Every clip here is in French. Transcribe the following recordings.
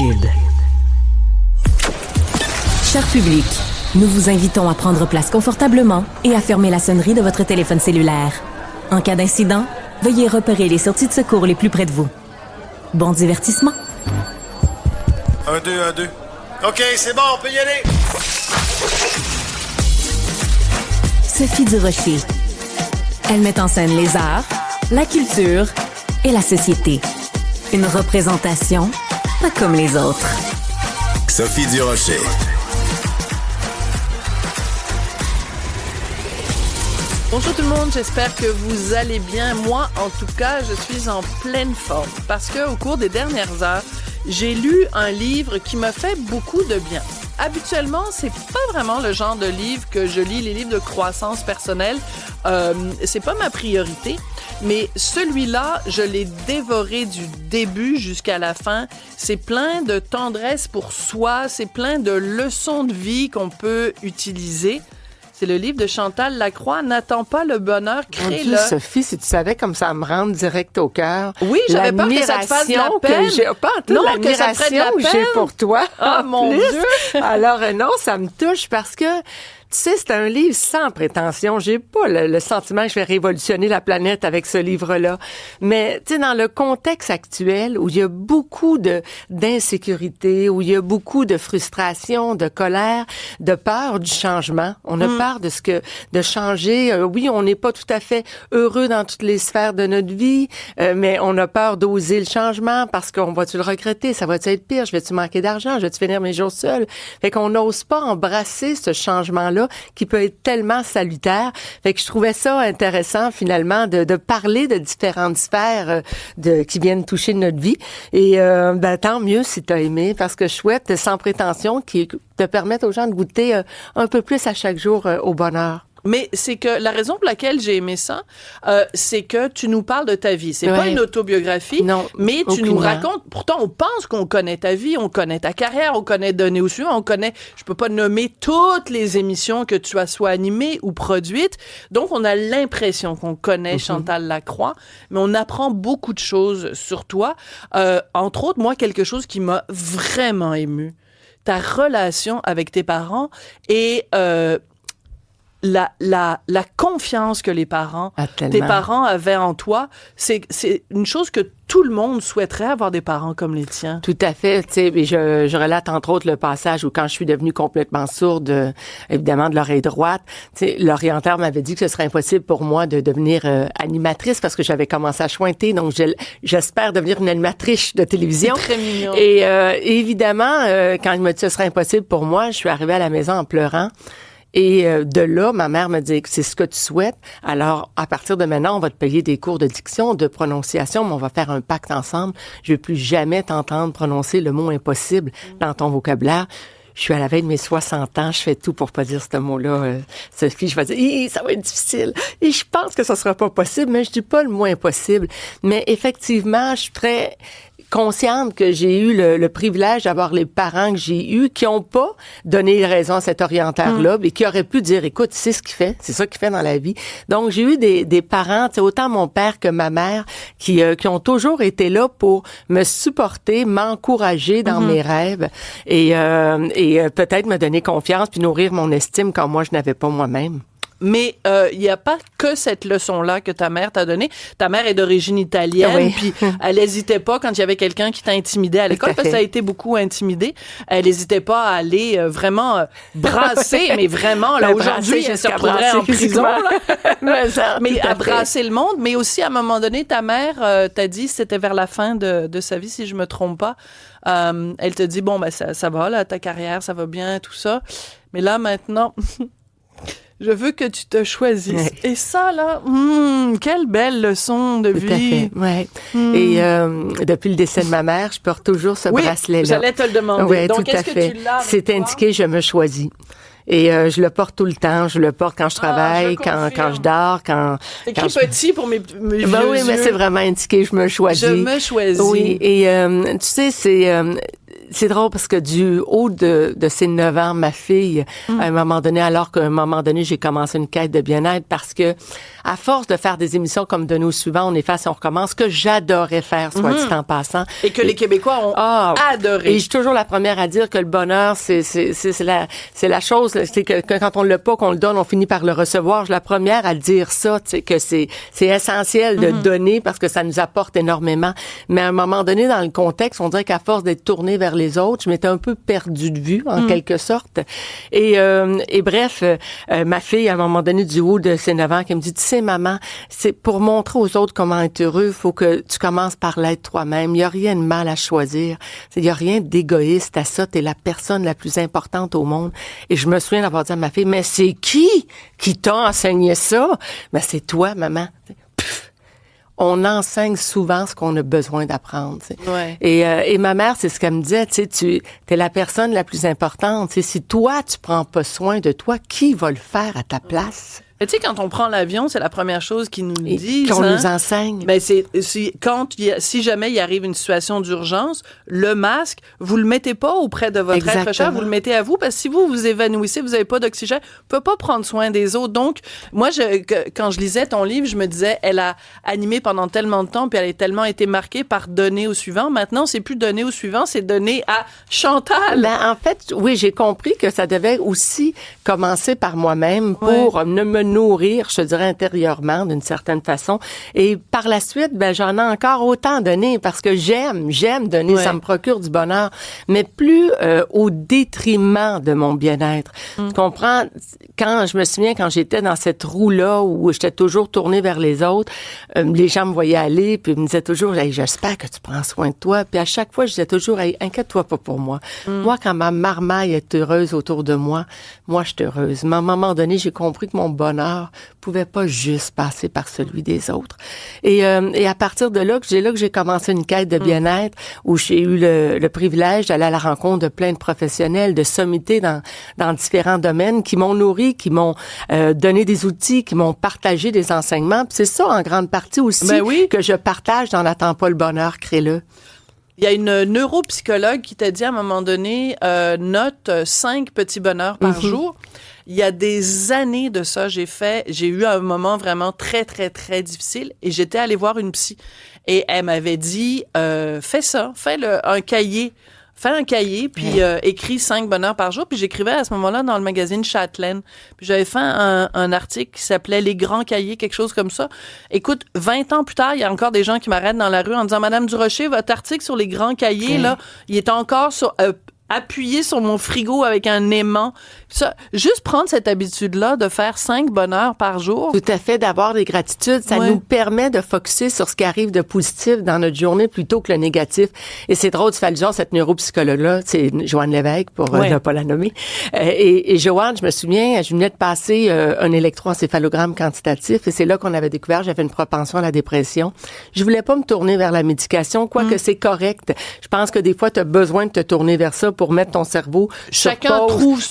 Cube. Cher public, nous vous invitons à prendre place confortablement et à fermer la sonnerie de votre téléphone cellulaire. En cas d'incident, veuillez repérer les sorties de secours les plus près de vous. Bon divertissement. 1, 2, 1, 2. OK, c'est bon, on peut y aller. Sophie Durocher. Elle met en scène les arts, la culture et la société. Une représentation pas comme les autres. Sophie Durocher. Bonjour tout le monde, j'espère que vous allez bien. Moi, en tout cas, je suis en pleine forme parce que au cours des dernières heures, j'ai lu un livre qui m'a fait beaucoup de bien. Habituellement, c'est pas vraiment le genre de livre que je lis, les livres de croissance personnelle. C'est pas ma priorité, mais celui-là, je l'ai dévoré du début jusqu'à la fin. C'est plein de tendresse pour soi, c'est plein de leçons de vie qu'on peut utiliser. C'est le livre de Chantal Lacroix, N'attends pas le bonheur, crée-le. Mon Dieu, Sophie, si tu savais comme ça me rentre direct au cœur. Oui, j'avais peur que ça te fasse de la peine. L'admiration que j'ai pour toi. Ah, mon Dieu! Alors non, ça me touche parce que tu sais, c'est un livre sans prétention. J'ai pas le sentiment que je vais révolutionner la planète avec ce livre-là. Mais, tu sais, dans le contexte actuel où il y a beaucoup d'insécurité, où il y a beaucoup de frustration, de colère, de peur du changement. On a peur de changer. Oui, on n'est pas tout à fait heureux dans toutes les sphères de notre vie, mais on a peur d'oser le changement parce qu'on va-tu le regretter? Ça va-tu être pire? Je vais-tu manquer d'argent? Je vais-tu finir mes jours seul? Fait qu'on n'ose pas embrasser ce changement-là qui peut être tellement salutaire. Fait que je trouvais ça intéressant, finalement, de parler de différentes sphères qui viennent toucher notre vie. Et tant mieux si tu as aimé, parce que chouette, sans prétention, qui te permettent aux gens de goûter un peu plus à chaque jour au bonheur. Mais c'est que la raison pour laquelle j'ai aimé ça, c'est que tu nous parles de ta vie. C'est pas une autobiographie, non, mais tu aucunement. nous racontes. Pourtant, on pense qu'on connaît ta vie, on connaît ta carrière, on connaît Donner au suivant, on connaît. Je peux pas nommer toutes les émissions que tu as soit animées ou produites. Donc, on a l'impression qu'on connaît Chantal Lacroix, mais on apprend beaucoup de choses sur toi. Entre autres, moi, quelque chose qui m'a vraiment émue, ta relation avec tes parents et la confiance que tes parents avaient en toi, c'est une chose que tout le monde souhaiterait, avoir des parents comme les tiens. Tout à fait. Tu sais, je relate entre autres le passage où quand je suis devenue complètement sourde, évidemment de l'oreille droite, tu sais, l'orienteur m'avait dit que ce serait impossible pour moi de devenir animatrice parce que j'avais commencé à chointer, donc j'espère devenir une animatrice de télévision. C'est très mignon. Et évidemment, quand il m'a dit que ce serait impossible pour moi, je suis arrivée à la maison en pleurant. Et de là, ma mère me dit que c'est ce que tu souhaites. Alors, à partir de maintenant, on va te payer des cours de diction, de prononciation, mais on va faire un pacte ensemble. Je vais plus jamais t'entendre prononcer le mot impossible dans ton vocabulaire. Je suis à la veille de mes 60 ans, je fais tout pour pas dire ce mot-là. Sophie, je vais dire, ça va être difficile. Et je pense que ça sera pas possible, mais je dis pas le mot impossible. Mais effectivement, je suis très consciente que j'ai eu le privilège d'avoir les parents que j'ai eus qui ont pas donné raison à cet orienteur-là et qui auraient pu dire, écoute, c'est ce qu'il fait, c'est ça qu'il fait dans la vie. Donc, j'ai eu des parents, autant mon père que ma mère, qui ont toujours été là pour me supporter, m'encourager dans mes rêves et peut-être me donner confiance puis nourrir mon estime quand moi, je n'avais pas moi-même. Mais il y a pas que cette leçon-là que ta mère t'a donnée. Ta mère est d'origine italienne, puis elle hésitait pas quand il y avait quelqu'un qui t'intimidait à l'école, parce que ça a été beaucoup intimidé. Elle hésitait pas à aller vraiment brasser, mais vraiment, là, aujourd'hui, elle se retrouverait en prison. Mais à brasser le monde. Mais aussi, à un moment donné, ta mère t'a dit, c'était vers la fin de sa vie, si je me trompe pas, elle te dit, bon, ben ça va, là, ta carrière, ça va bien, tout ça. Mais là, maintenant... Je veux que tu te choisisses. Ouais. Et ça, là, quelle belle leçon de vie. Tout à fait, ouais. Et depuis le décès de ma mère, je porte toujours ce bracelet-là. J'allais te le demander. Oui, donc, tout à fait. Tu l'as c'est indiqué, je me choisis. Et je le porte tout le temps. Je le porte quand je travaille, quand je dors, quand... C'est écrit petit pour mes vieux oui, mais c'est vraiment indiqué, je me choisis. Je me choisis. Oui, et tu sais, c'est... c'est drôle parce que du haut de ses 9 ans, ma fille, à un moment donné, alors qu'à un moment donné, j'ai commencé une quête de bien-être parce que, à force de faire des émissions comme de nos suivants, on efface et on recommence, que j'adorais faire, soit dit en passant. Et que les Québécois ont adoré. Et je suis toujours la première à dire que le bonheur, c'est la chose, c'est que quand on l'a pas, qu'on le donne, on finit par le recevoir. Je suis la première à dire ça, tu sais, que c'est essentiel de donner parce que ça nous apporte énormément. Mais à un moment donné, dans le contexte, on dirait qu'à force d'être tournée vers les autres, je m'étais un peu perdue de vue, en quelque sorte. Et bref, ma fille, à un moment donné, du haut de ses 9 ans, qui me dit, tu sais, maman, c'est pour montrer aux autres comment être heureux, faut que tu commences par l'être toi-même. Il y a rien de mal à choisir. Il y a rien d'égoïste à ça. T'es la personne la plus importante au monde. Et je me souviens d'avoir dit à ma fille, mais c'est qui t'a enseigné ça? Ben, c'est toi, maman. On enseigne souvent ce qu'on a besoin d'apprendre. Ouais. Et ma mère, c'est ce qu'elle me disait, tu es la personne la plus importante. T'sais, si toi, tu prends pas soin de toi, qui va le faire à ta place? Tu sais, quand on prend l'avion, c'est la première chose qu'ils nous disent. Qu'on nous enseigne. Ben, si jamais il arrive une situation d'urgence, le masque, vous le mettez pas auprès de votre être cher, vous le mettez à vous, parce que si vous vous évanouissez, vous avez pas d'oxygène, vous pouvez pas prendre soin des autres. Donc, moi, quand je lisais ton livre, je me disais, elle a animé pendant tellement de temps, puis elle a tellement été marquée par donner au suivant. Maintenant, c'est plus donner au suivant, c'est donner à Chantal. Ben, en fait, oui, j'ai compris que ça devait aussi commencer par moi-même pour ne me nourrir, je te dirais, intérieurement, d'une certaine façon. Et par la suite, ben, j'en ai encore autant donné parce que j'aime donner, ça me procure du bonheur, mais plus au détriment de mon bien-être. Tu comprends? Quand je me souviens, quand j'étais dans cette roue-là où j'étais toujours tournée vers les autres, les gens me voyaient aller, puis ils me disaient toujours, hey, j'espère que tu prends soin de toi. Puis à chaque fois, je disais toujours, hey, inquiète-toi pas pour moi. Moi, quand ma marmaille est heureuse autour de moi, moi, je suis heureuse. Mais à un moment donné, j'ai compris que mon bonheur pouvait pas juste passer par celui des autres. Et à partir de là, que j'ai commencé une quête de bien-être où j'ai eu le privilège d'aller à la rencontre de plein de professionnels, de sommiter dans différents domaines qui m'ont nourri, qui m'ont donné des outils, qui m'ont partagé des enseignements. Puis c'est ça, en grande partie aussi, que je partage dans N'attends pas le bonheur, crée-le. Il y a une neuropsychologue qui t'a dit à un moment donné, note 5 petits bonheurs par jour. Il y a des années de ça, j'ai eu un moment vraiment très, très, très difficile et j'étais allée voir une psy. Et elle m'avait dit, fais ça, fais un cahier. Fais un cahier, puis écris 5 bonheurs par jour. Puis j'écrivais à ce moment-là dans le magazine Châtelaine. Puis j'avais fait un article qui s'appelait « Les grands cahiers », quelque chose comme ça. Écoute, 20 ans plus tard, il y a encore des gens qui m'arrêtent dans la rue en disant « Madame Durocher, votre article sur les grands cahiers, là, il est encore appuyé sur mon frigo avec un aimant. » Ça, juste prendre cette habitude-là de faire 5 bonheurs par jour. Tout à fait, d'avoir des gratitudes, ça nous permet de focusser sur ce qui arrive de positif dans notre journée plutôt que le négatif. Et c'est drôle, tu fais allusion à cette neuropsychologue-là, c'est Joanne Lévesque, pour ne pas la nommer. Et Joanne, je me souviens, je venais de passer un électroencéphalogramme quantitatif et c'est là qu'on avait découvert j'avais une propension à la dépression. Je voulais pas me tourner vers la médication, quoique c'est correct. Je pense que des fois, tu as besoin de te tourner vers ça pour mettre ton cerveau Chacun trouve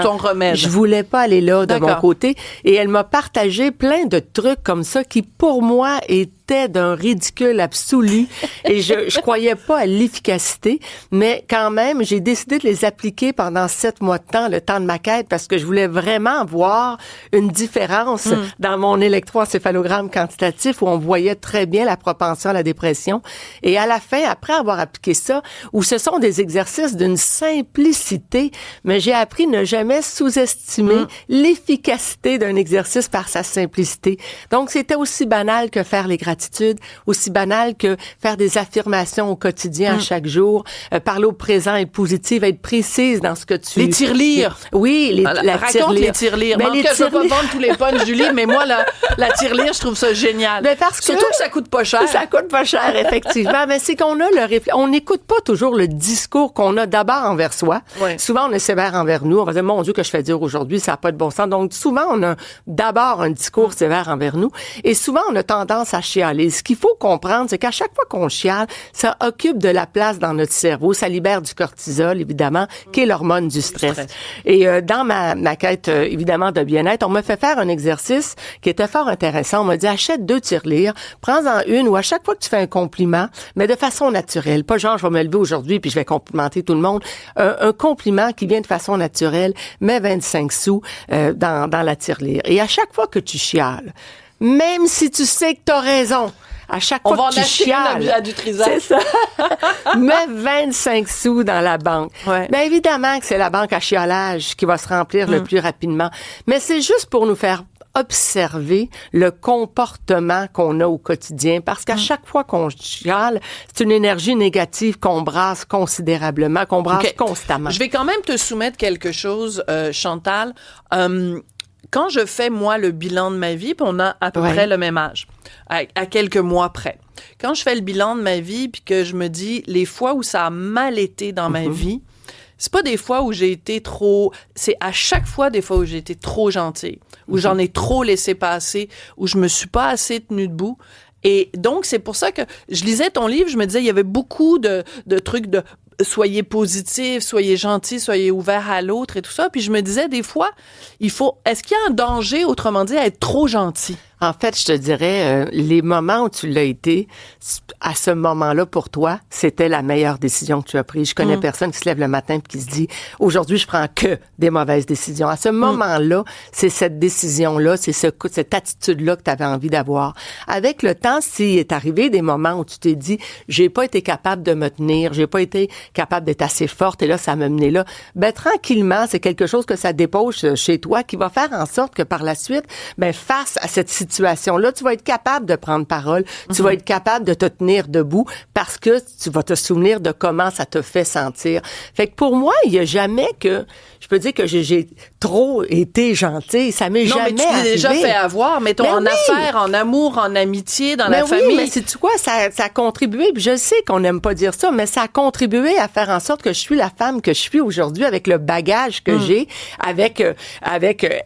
ton remède. Je voulais pas aller là de mon côté. Et elle m'a partagé plein de trucs comme ça qui, pour moi, étaient d'un ridicule absolu. Et je croyais pas à l'efficacité. Mais quand même, j'ai décidé de les appliquer pendant 7 mois de temps, le temps de ma quête, parce que je voulais vraiment voir une différence dans mon électroencéphalogramme quantitatif où on voyait très bien la propension à la dépression. Et à la fin, après avoir appliqué ça, où ce sont des exercices d'une simplicité, mais j'ai appris ne jamais sous-estimer l'efficacité d'un exercice par sa simplicité. Donc, c'était aussi banal que faire les gratitudes, aussi banal que faire des affirmations au quotidien à chaque jour, parler au présent, être positive, être précise dans ce que tu... Les tirelires. Oui, raconte les tirelires. Je veux pas vendre tous les punchs du livre, mais moi, la tirelire, je trouve ça génial. Mais parce surtout que ça coûte pas cher. Ça coûte pas cher, effectivement. Mais c'est qu'on a on n'écoute pas toujours le discours qu'on a d'abord envers soi. Ouais. Souvent, on est sévère envers nous. On va dire, mon Dieu, que je fais dire aujourd'hui, ça n'a pas de bon sens. Donc, souvent, on a d'abord un discours sévère envers nous. Et souvent, on a tendance à chialer chialer. Ce qu'il faut comprendre, c'est qu'à chaque fois qu'on chiale, ça occupe de la place dans notre cerveau. Ça libère du cortisol, évidemment, qui est l'hormone du stress. Et dans ma quête, évidemment, de bien-être, on m'a fait faire un exercice qui était fort intéressant. On m'a dit, achète 2 tirelires, prends-en une où à chaque fois que tu fais un compliment, mais de façon naturelle. Pas genre, je vais me lever aujourd'hui puis je vais complimenter tout le monde. Un compliment qui vient de façon naturelle, mets 25 sous dans la tirelire. Et à chaque fois que tu chiales, même si tu sais que tu as raison, à chaque fois que tu chiales, c'est ça, mets 25 sous dans la banque. Ouais. Bien évidemment que c'est la banque à chiolage qui va se remplir le plus rapidement. Mais c'est juste pour nous faire observer le comportement qu'on a au quotidien, parce qu'à chaque fois qu'on chiale, c'est une énergie négative qu'on brasse considérablement, qu'on brasse constamment. Je vais quand même te soumettre quelque chose, Chantal. Quand je fais, moi, le bilan de ma vie, puis on a à peu près le même âge, à quelques mois près. Quand je fais le bilan de ma vie, puis que je me dis, les fois où ça a mal été dans ma vie, c'est pas des fois où j'ai été trop... C'est à chaque fois des fois où j'ai été trop gentille, où j'en ai trop laissé passer, où je me suis pas assez tenue debout. Et donc, c'est pour ça que je lisais ton livre, je me disais, il y avait beaucoup de trucs de soyez positif, soyez gentil, soyez ouvert à l'autre et tout ça. Puis je me disais, des fois, est-ce qu'il y a un danger, autrement dit, à être trop gentil? En fait, je te dirais, les moments où tu l'as été, à ce moment-là, pour toi, c'était la meilleure décision que tu as prise. Je connais personne qui se lève le matin et qui se dit, aujourd'hui, je prends que des mauvaises décisions. À ce moment-là, c'est cette décision-là, c'est cette attitude-là que tu avais envie d'avoir. Avec le temps, s'il est arrivé des moments où tu t'es dit, j'ai pas été capable de me tenir, j'ai pas été capable d'être assez forte, et là, ça m'a mené là, ben, tranquillement, c'est quelque chose que ça dépose chez toi qui va faire en sorte que par la suite, ben, face à cette situation-là, tu vas être capable de prendre parole, tu vas être capable de te tenir debout parce que tu vas te souvenir de comment ça te fait sentir. Fait que pour moi, il y a jamais que je peux dire que j'ai trop été gentille, ça m'est jamais arrivé. Non, mais tu t'es déjà fait avoir, mettons, en affaires, en amour, en amitié, dans la famille. Oui, mais sais-tu quoi, ça a contribué, puis je sais qu'on n'aime pas dire ça, mais ça a contribué à faire en sorte que je suis la femme que je suis aujourd'hui avec le bagage que j'ai, avec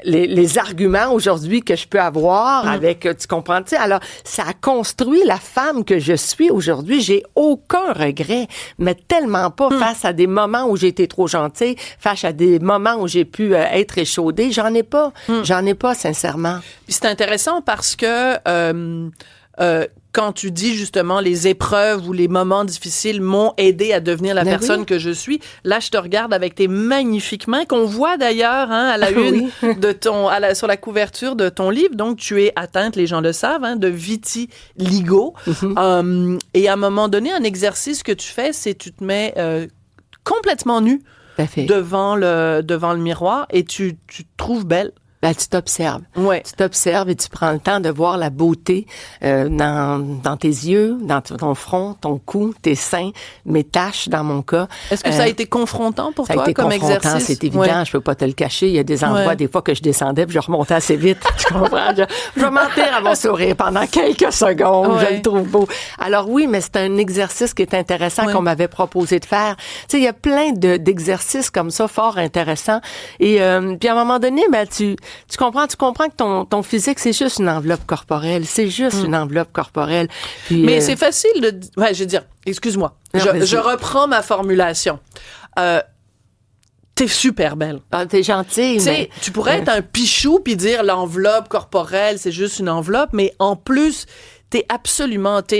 les arguments aujourd'hui que je peux avoir, avec, tu comprends, tu sais, alors ça a construit la femme que je suis aujourd'hui. J'ai aucun regret, mais tellement pas face à des moments où j'ai été trop gentille, face à des moments où j'ai pu être échaudée. J'en ai pas, sincèrement. Puis c'est intéressant parce que quand tu dis justement les épreuves ou les moments difficiles m'ont aidé à devenir la personne que je suis, là je te regarde avec tes magnifiques mains qu'on voit d'ailleurs à la une de sur la couverture de ton livre. Donc tu es atteinte, les gens le savent, de vitiligo. Et à un moment donné, un exercice que tu fais, c'est tu te mets complètement nue devant le miroir et tu te trouves belle. Ben, tu t'observes. Ouais. Tu t'observes et tu prends le temps de voir la beauté dans tes yeux, dans ton front, ton cou, tes seins, mes taches dans mon cas. Est-ce que ça a été confrontant pour toi comme exercice? C'est évident, je peux pas te le cacher. Il y a des endroits, des fois, que je descendais puis je remontais assez vite. Tu comprends? Je vais mentir à mon sourire pendant quelques secondes. Je le trouve beau. Alors oui, mais c'est un exercice qui est intéressant qu'on m'avait proposé de faire. Tu sais, il y a plein d'exercices comme ça, fort intéressants. Et puis à un moment donné, ben tu comprends que ton physique, c'est juste une enveloppe corporelle. C'est juste une enveloppe corporelle. Puis, mais c'est facile de... Ouais, je veux dire, excuse-moi. Je reprends ma formulation. T'es super belle. Ah, t'es gentille. Mais... Tu pourrais être un pichou puis dire l'enveloppe corporelle, c'est juste une enveloppe, mais en plus... T'es absolument... Tu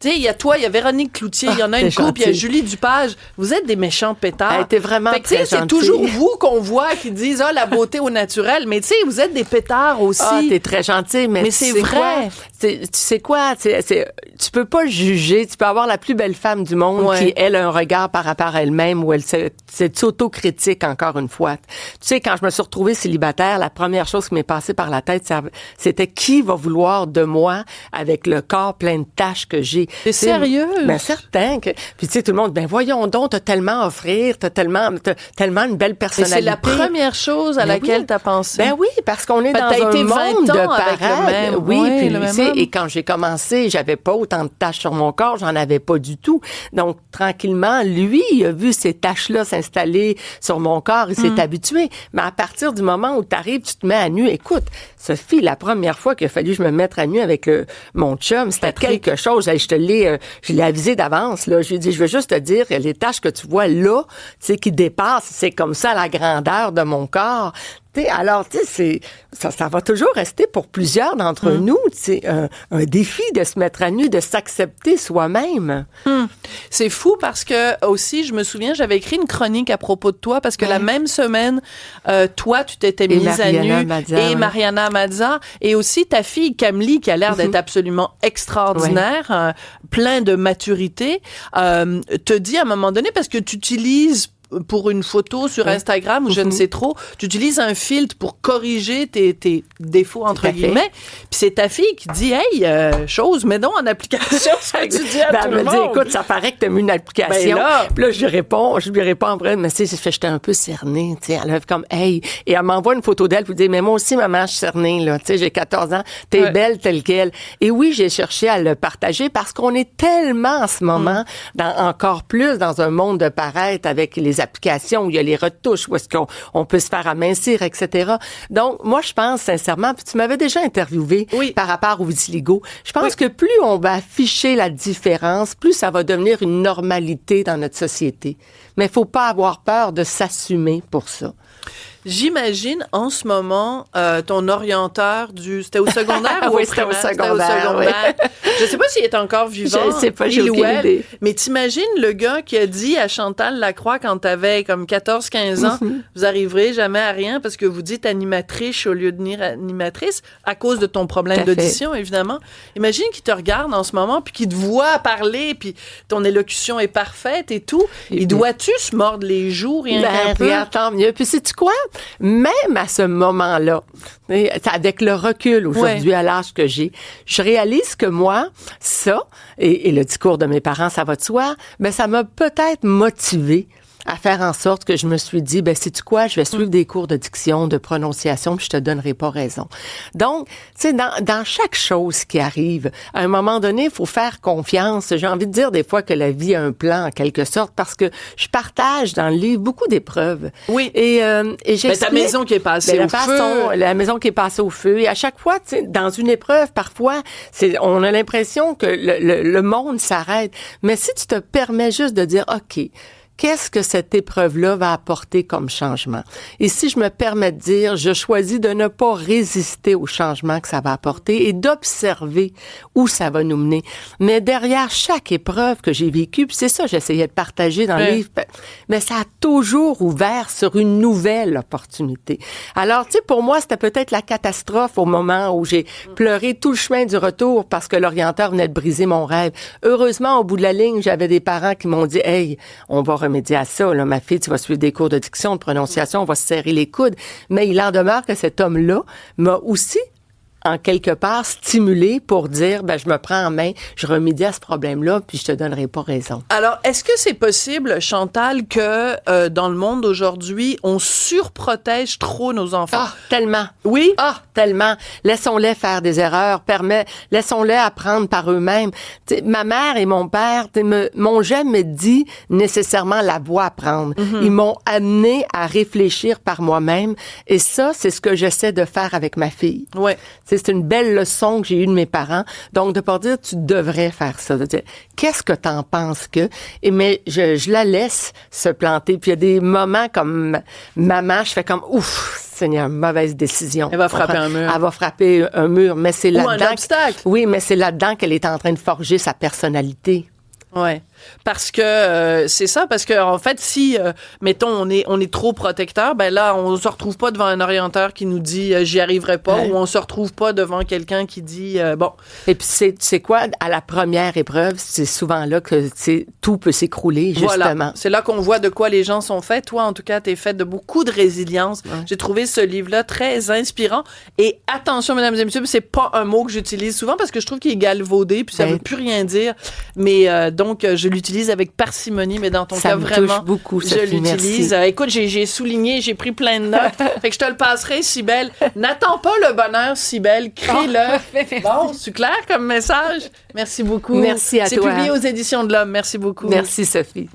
sais, il y a toi, il y a Véronique Cloutier, il y en a une couple, il y a Julie Dupage. Vous êtes des méchants pétards. T'es vraiment très gentille. C'est toujours vous qu'on voit qui disent « Ah, la beauté au naturel ». Mais tu sais, vous êtes des pétards aussi. Ah, t'es très gentille, mais c'est vrai. Tu sais quoi? Tu peux pas juger. Tu peux avoir la plus belle femme du monde qui, elle, a un regard par rapport à elle-même où elle s'autocritique, encore une fois. Tu sais, quand je me suis retrouvée célibataire, la première chose qui m'est passée par la tête, c'était qui va vouloir de moi avec le corps plein de taches que j'ai. T'es sérieux? Ben, certain que, puis tu sais, tout le monde, ben, voyons donc, t'as tellement à offrir, t'as tellement une belle personnalité. Et c'est la première chose à laquelle t'as pensé. Ben oui, parce qu'on est dans un monde de parade. Oui, puis tu sais, et quand j'ai commencé, j'avais pas autant de taches sur mon corps, j'en avais pas du tout. Donc, tranquillement, lui, il a vu ces taches-là s'installer sur mon corps, il s'est habitué. Mais à partir du moment où t'arrives, tu te mets à nu. Écoute, Sophie, la première fois qu'il a fallu que je me mette à nu avec mon chum, c'était quelque chose. Je l'ai avisé d'avance, là. Je lui ai dit, je veux juste te dire que les taches que tu vois là, tu sais, qui dépassent, c'est comme ça la grandeur de mon corps. Alors, tu sais, ça va toujours rester pour plusieurs d'entre nous, c'est un défi de se mettre à nu, de s'accepter soi-même. C'est fou parce que aussi, je me souviens, j'avais écrit une chronique à propos de toi parce que la même semaine, toi, tu t'étais mise à nu et Mariana Mazza et aussi ta fille Camille qui a l'air d'être absolument extraordinaire, plein de maturité, te dit à un moment donné parce que tu utilises pour une photo sur Instagram ou je ne sais trop, tu utilises un filtre pour corriger tes défauts, entre guillemets. Puis c'est ta fille qui dit, hey, chose, mets donc en application ce que tu dis à tout le monde. Elle me dit, écoute, ça paraît que t'as mis une application. Puis là, je lui réponds en vrai, mais tu sais, j'étais un peu cernée, tu sais. Elle a comme, hey, et elle m'envoie une photo d'elle puis dit, mais moi aussi, maman, je suis cernée, là. Tu sais, j'ai 14 ans, t'es belle telle quelle. Et oui, j'ai cherché à le partager parce qu'on est tellement en ce moment, encore plus dans un monde de paraître avec les applications où il y a les retouches, où est-ce qu'on peut se faire amincir, etc. Donc, moi, je pense sincèrement, puis tu m'avais déjà interviewé par rapport au vitiligo, je pense que plus on va afficher la différence, plus ça va devenir une normalité dans notre société. Mais il faut pas avoir peur de s'assumer pour ça. J'imagine en ce moment ton orienteur c'était au secondaire ou oui, c'était au secondaire. Oui. Je sais pas s'il est encore vivant. Je sais pas, j'ai aucune idée. Mais t'imagines le gars qui a dit à Chantal Lacroix quand t'avais comme 14-15 ans, vous arriverez jamais à rien parce que vous dites animatrice au lieu de dire animatrice à cause de ton problème d'audition, évidemment. Imagine qu'il te regarde en ce moment puis qu'il te voit parler puis ton élocution est parfaite et tout. Et dois-tu se mordre les joues rien qu'un peu? Tant mieux. Puis sais-tu quoi? Même à ce moment-là, avec le recul aujourd'hui à l'âge que j'ai, je réalise que moi, ça, et le discours de mes parents, ça va de soi, mais ça m'a peut-être motivée à faire en sorte que je me suis dit, ben, sais-tu quoi, je vais suivre des cours de diction, de prononciation, puis je te donnerai pas raison. Donc, tu sais, dans chaque chose qui arrive, à un moment donné, il faut faire confiance. J'ai envie de dire des fois que la vie a un plan, en quelque sorte, parce que je partage dans le livre beaucoup d'épreuves. Oui. Et j'explique... ta maison qui est passée au feu. La maison qui est passée au feu. Et à chaque fois, tu sais, dans une épreuve, parfois, on a l'impression que le monde s'arrête. Mais si tu te permets juste de dire, OK, qu'est-ce que cette épreuve-là va apporter comme changement? Et si je me permets de dire, je choisis de ne pas résister au changement que ça va apporter et d'observer où ça va nous mener. Mais derrière chaque épreuve que j'ai vécue, puis c'est ça, j'essayais de partager dans le livre, mais ça a toujours ouvert sur une nouvelle opportunité. Alors, tu sais, pour moi, c'était peut-être la catastrophe au moment où j'ai pleuré tout le chemin du retour parce que l'orienteur venait de briser mon rêve. Heureusement, au bout de la ligne, j'avais des parents qui m'ont dit, hey, on va remédier à ça, là. Ma fille, tu vas suivre des cours de diction, de prononciation, on va se serrer les coudes. Mais il en demeure que cet homme-là m'a aussi, en quelque part, stimulé pour dire, ben, je me prends en main, je remédie à ce problème-là, puis je te donnerai pas raison. Alors, est-ce que c'est possible, Chantal, que dans le monde d'aujourd'hui, on surprotège trop nos enfants? Ah, tellement. Oui? Ah, tellement. Laissons-les faire des erreurs, laissons-les apprendre par eux-mêmes. T'sais, ma mère et mon père m'ont jamais dit nécessairement la voie à prendre. Ils m'ont amené à réfléchir par moi-même, et ça, c'est ce que j'essaie de faire avec ma fille. Ouais. C'est une belle leçon que j'ai eue de mes parents. Donc, de pas dire, tu devrais faire ça. De dire, qu'est-ce que t'en penses que? Mais je la laisse se planter. Puis il y a des moments comme maman, je fais comme, ouf, Seigneur, mauvaise décision. Elle va frapper un mur. Elle va frapper un mur. Mais c'est là-dedans. Ou un obstacle. Oui, mais c'est là-dedans qu'elle est en train de forger sa personnalité. Ouais. Parce que c'est ça, parce que en fait, si mettons on est trop protecteur, ben là on se retrouve pas devant un orienteur qui nous dit j'y arriverai pas, ou on se retrouve pas devant quelqu'un qui dit bon. Et puis c'est quoi à la première épreuve, c'est souvent là que tout peut s'écrouler justement. Voilà. C'est là qu'on voit de quoi les gens sont faits. Toi en tout cas, t'es faite de beaucoup de résilience. J'ai trouvé ce livre-là très inspirant. Et attention mesdames et messieurs, c'est pas un mot que j'utilise souvent parce que je trouve qu'il est galvaudé puis ça veut plus rien dire. Mais donc je l'utilise avec parcimonie, mais dans ton cas vraiment touche beaucoup, je Sophie, l'utilise. Écoute, j'ai souligné, j'ai pris plein de notes. Fait que je te le passerai, Cybèle. N'attends pas le bonheur, Cybèle, crée-le. Bon, c'est clair comme message. Merci beaucoup. Merci à toi. C'est publié aux Éditions de l'Homme. Merci beaucoup. Merci Sophie.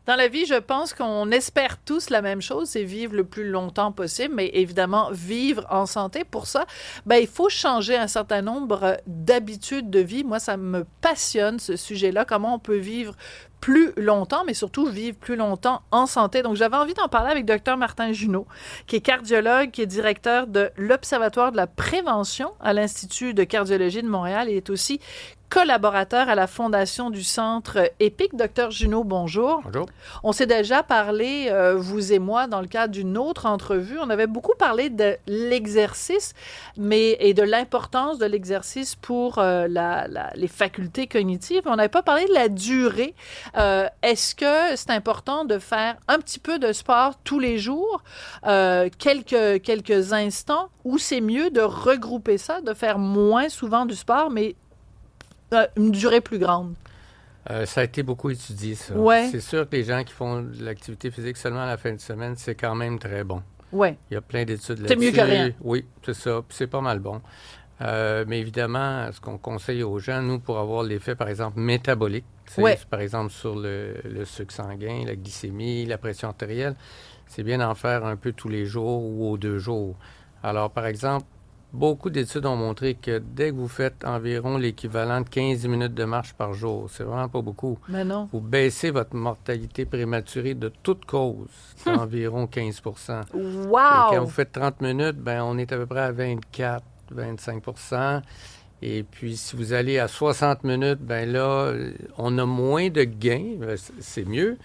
Dans la vie, je pense qu'on espère tous la même chose, c'est vivre le plus longtemps possible, mais évidemment, vivre en santé. Pour ça, ben, il faut changer un certain nombre d'habitudes de vie. Moi, ça me passionne, ce sujet-là, comment on peut vivre plus longtemps, mais surtout vivre plus longtemps en santé. Donc, j'avais envie d'en parler avec Dr Martin Junot, qui est cardiologue, qui est directeur de l'Observatoire de la prévention à l'Institut de cardiologie de Montréal et est aussi collaborateur à la fondation du Centre EPIC. Docteur Junot, bonjour. Bonjour. On s'est déjà parlé, vous et moi, dans le cadre d'une autre entrevue. On avait beaucoup parlé de l'exercice et de l'importance de l'exercice pour les facultés cognitives. On n'avait pas parlé de la durée. Est-ce que c'est important de faire un petit peu de sport tous les jours, quelques instants, ou c'est mieux de regrouper ça, de faire moins souvent du sport, mais une durée plus grande? Ça a été beaucoup étudié, ça. Ouais. C'est sûr que les gens qui font de l'activité physique seulement à la fin de semaine, c'est quand même très bon. Ouais. Il y a plein d'études là-dessus. C'est mieux que rien. Oui, c'est ça. Puis c'est pas mal bon. Mais évidemment, ce qu'on conseille aux gens, nous, pour avoir l'effet, par exemple, métabolique, par exemple, sur le sucre sanguin, la glycémie, la pression artérielle, c'est bien d'en faire un peu tous les jours ou aux 2 jours. Alors, par exemple, beaucoup d'études ont montré que dès que vous faites environ l'équivalent de 15 minutes de marche par jour, c'est vraiment pas beaucoup. Mais non. Vous baissez votre mortalité prématurée de toute cause d'environ 15 Wow! Et quand vous faites 30 minutes, ben on est à peu près à 24-25 Et puis, si vous allez à 60 minutes, ben là, on a moins de gains. C'est mieux,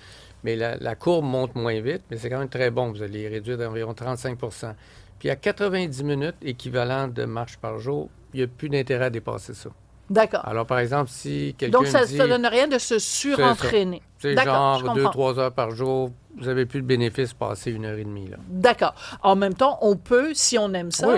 mais la courbe monte moins vite, mais c'est quand même très bon. Vous allez réduire d'environ 35 Puis à 90 minutes, équivalent de marche par jour, il n'y a plus d'intérêt à dépasser ça. D'accord. Alors, par exemple, si quelqu'un Donc, ça dit... ne donne rien de se surentraîner. C'est genre 2-3 heures par jour, vous n'avez plus de bénéfice passer 1h30. Là. D'accord. En même temps, on peut, si on aime ça,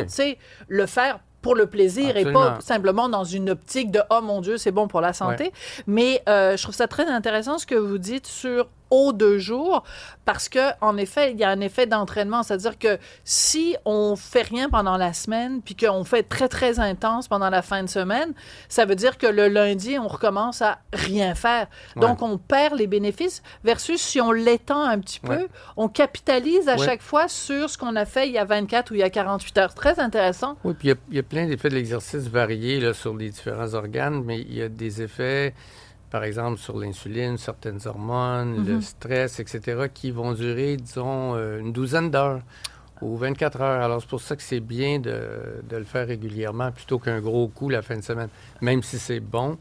le faire pour le plaisir. Absolument. Et pas simplement dans une optique de « Oh mon Dieu, c'est bon pour la santé ». Ouais. Mais je trouve ça très intéressant ce que vous dites sur aux 2 jours, parce que en effet, il y a un effet d'entraînement. C'est-à-dire que si on fait rien pendant la semaine, puis qu'on fait très, très intense pendant la fin de semaine, ça veut dire que le lundi, on recommence à rien faire. Donc, on perd les bénéfices, versus si on l'étend un petit peu, on capitalise à chaque fois sur ce qu'on a fait il y a 24 ou il y a 48 heures. Très intéressant. Oui, puis il y a plein d'effets de l'exercice variés là, sur les différents organes, mais il y a des effets... par exemple, sur l'insuline, certaines hormones, le stress, etc., qui vont durer, disons, une douzaine d'heures ou 24 heures. Alors, c'est pour ça que c'est bien de le faire régulièrement plutôt qu'un gros coup la fin de semaine. Même si c'est bon,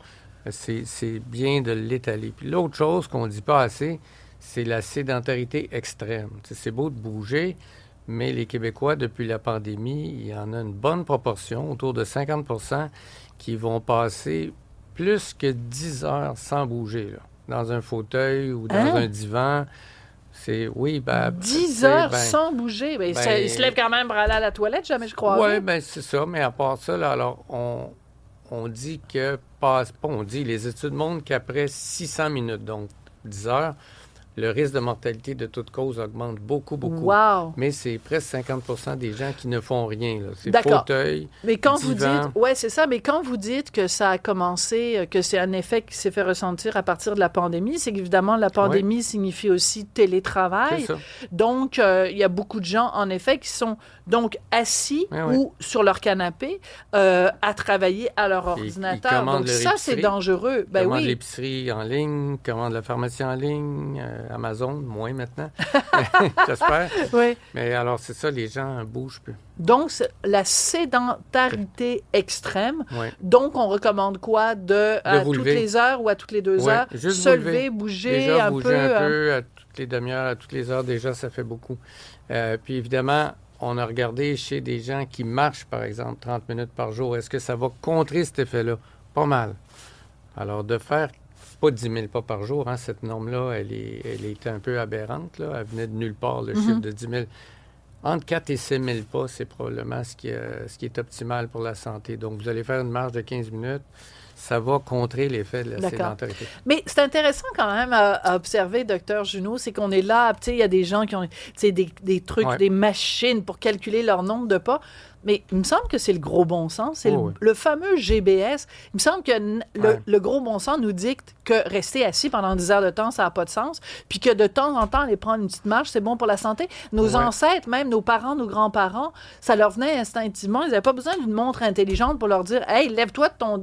c'est bien de l'étaler. Puis l'autre chose qu'on ne dit pas assez, c'est la sédentarité extrême. C'est beau de bouger, mais les Québécois, depuis la pandémie, il y en a une bonne proportion, autour de 50 qui vont passer plus que 10 heures sans bouger, là, dans un fauteuil ou dans un divan. C'est, 10 heures sans bouger. Il se lève quand même pour aller à la toilette, jamais je crois. Oui, c'est ça. Mais à part ça, là, alors, on dit que... les études montrent qu'après 600 minutes, donc 10 heures, le risque de mortalité de toute cause augmente beaucoup, beaucoup. Wow. Mais c'est presque 50 des gens qui ne font rien. Là. C'est fauteuil, mais quand divan. vous dites, ouais, c'est ça. Mais quand vous dites que ça a commencé, que c'est un effet qui s'est fait ressentir à partir de la pandémie, c'est qu'évidemment la pandémie signifie aussi télétravail. C'est ça. Donc il y a beaucoup de gens en effet qui sont donc assis ou sur leur canapé à travailler à leur ordinateur. Donc ça c'est dangereux. Commande l'épicerie en ligne, commande la pharmacie en ligne. Amazon, moins maintenant, j'espère. Oui. Mais alors, c'est ça, les gens bougent plus. Donc, la sédentarité extrême. Oui. Donc, on recommande quoi? À toutes les heures ou à toutes les 2 heures? Juste se lever, bouger déjà, un bouger peu. un peu, à toutes les demi-heures, à toutes les heures, déjà, ça fait beaucoup. Puis évidemment, on a regardé chez des gens qui marchent, par exemple, 30 minutes par jour. Est-ce que ça va contrer cet effet-là? Pas mal. Alors, de faire pas 10 000 pas par jour, hein, cette norme-là, elle était un peu aberrante. Là. Elle venait de nulle part, le chiffre de 10 000. Entre 4 et 6 000 pas, c'est probablement ce qui est optimal pour la santé. Donc, vous allez faire une marche de 15 minutes, ça va contrer l'effet de la sédentarité. Mais c'est intéressant quand même à observer, Dr Junot, c'est qu'on est là, tu sais, il y a des gens qui ont des trucs, des machines pour calculer leur nombre de pas. Mais il me semble que c'est le gros bon sens. C'est le fameux GBS. Il me semble que le gros bon sens nous dicte que rester assis pendant 10 heures de temps, ça n'a pas de sens. Puis que de temps en temps, aller prendre une petite marche, c'est bon pour la santé. Nos ancêtres, même nos parents, nos grands-parents, ça leur venait instinctivement. Ils n'avaient pas besoin d'une montre intelligente pour leur dire « Hey, lève-toi de ton...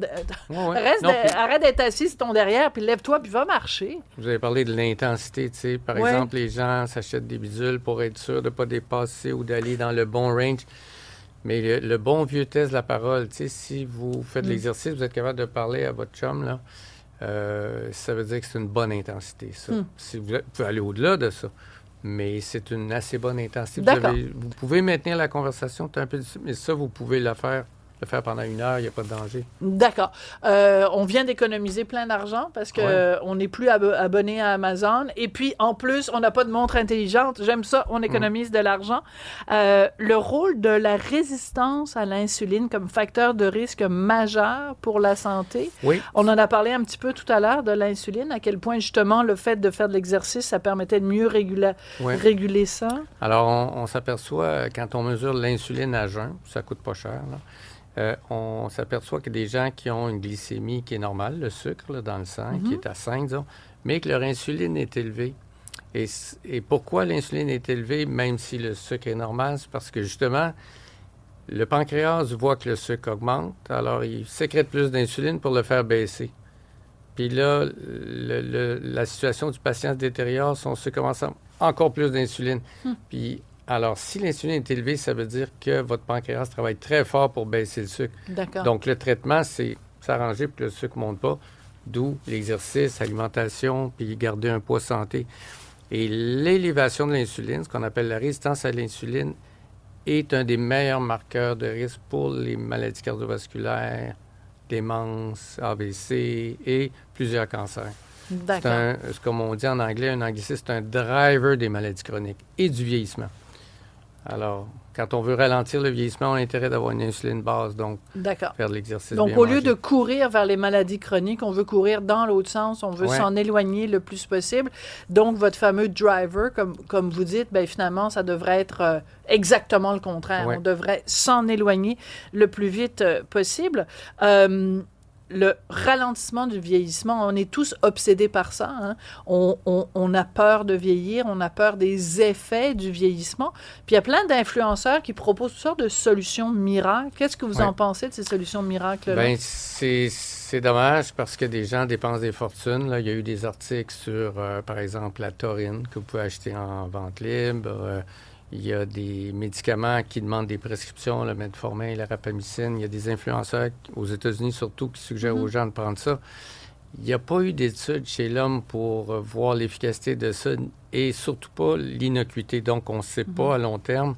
Arrête d'être assis sur ton derrière, puis lève-toi, puis va marcher. » Vous avez parlé de l'intensité, tu sais. Par exemple, les gens s'achètent des bidules pour être sûr de ne pas dépasser ou d'aller dans le bon range. Mais le bon vieux test de la parole, tu sais, si vous faites de l'exercice, vous êtes capable de parler à votre chum, là, ça veut dire que c'est une bonne intensité, ça. Si vous pouvez aller au-delà de ça, mais c'est une assez bonne intensité. Vous pouvez maintenir la conversation, c'est un peu difficile, mais ça, vous pouvez le faire pendant 1 heure, il n'y a pas de danger. D'accord. On vient d'économiser plein d'argent parce qu'on n'est plus abonné à Amazon. Et puis, en plus, on n'a pas de montre intelligente. J'aime ça, on économise de l'argent. Le rôle de la résistance à l'insuline comme facteur de risque majeur pour la santé. Oui. On en a parlé un petit peu tout à l'heure de l'insuline, à quel point, justement, le fait de faire de l'exercice, ça permettait de mieux réguler ça. Alors, on s'aperçoit, quand on mesure l'insuline à jeun, ça coûte pas cher, là. On s'aperçoit que des gens qui ont une glycémie qui est normale, le sucre là, dans le sang, qui est à 5, disons, mais que leur insuline est élevée. Et pourquoi l'insuline est élevée, même si le sucre est normal? C'est parce que, justement, le pancréas voit que le sucre augmente, alors il sécrète plus d'insuline pour le faire baisser. Puis là, la situation du patient se détériore, son sucre commence à encore plus d'insuline. Puis alors, si l'insuline est élevée, ça veut dire que votre pancréas travaille très fort pour baisser le sucre. D'accord. Donc, le traitement, c'est s'arranger pour que le sucre ne monte pas, d'où l'exercice, l'alimentation, puis garder un poids santé. Et l'élévation de l'insuline, ce qu'on appelle la résistance à l'insuline, est un des meilleurs marqueurs de risque pour les maladies cardiovasculaires, démence, AVC et plusieurs cancers. D'accord. C'est comme on dit en anglais, un anglicisme, c'est un driver des maladies chroniques et du vieillissement. Alors, quand on veut ralentir le vieillissement, on a intérêt d'avoir une insuline basse, donc faire de l'exercice. Donc, au lieu de courir vers les maladies chroniques, on veut courir dans l'autre sens, on veut s'en éloigner le plus possible. Donc, votre fameux driver, comme vous dites, bien, finalement, ça devrait être exactement le contraire. On devrait s'en éloigner le plus vite possible. Le ralentissement du vieillissement, on est tous obsédés par ça. Hein? On a peur de vieillir, on a peur des effets du vieillissement. Puis il y a plein d'influenceurs qui proposent toutes sortes de solutions miracles. Qu'est-ce que vous en pensez de ces solutions miracles-là? Bien, c'est dommage parce que des gens dépensent des fortunes. Là. Il y a eu des articles sur, par exemple, la taurine que vous pouvez acheter en vente libre. Il y a des médicaments qui demandent des prescriptions, le metformin, la rapamycine. Il y a des influenceurs aux États-Unis surtout qui suggèrent aux gens de prendre ça. Il n'y a pas eu d'études chez l'homme pour voir l'efficacité de ça et surtout pas l'innocuité. Donc, on ne sait pas à long terme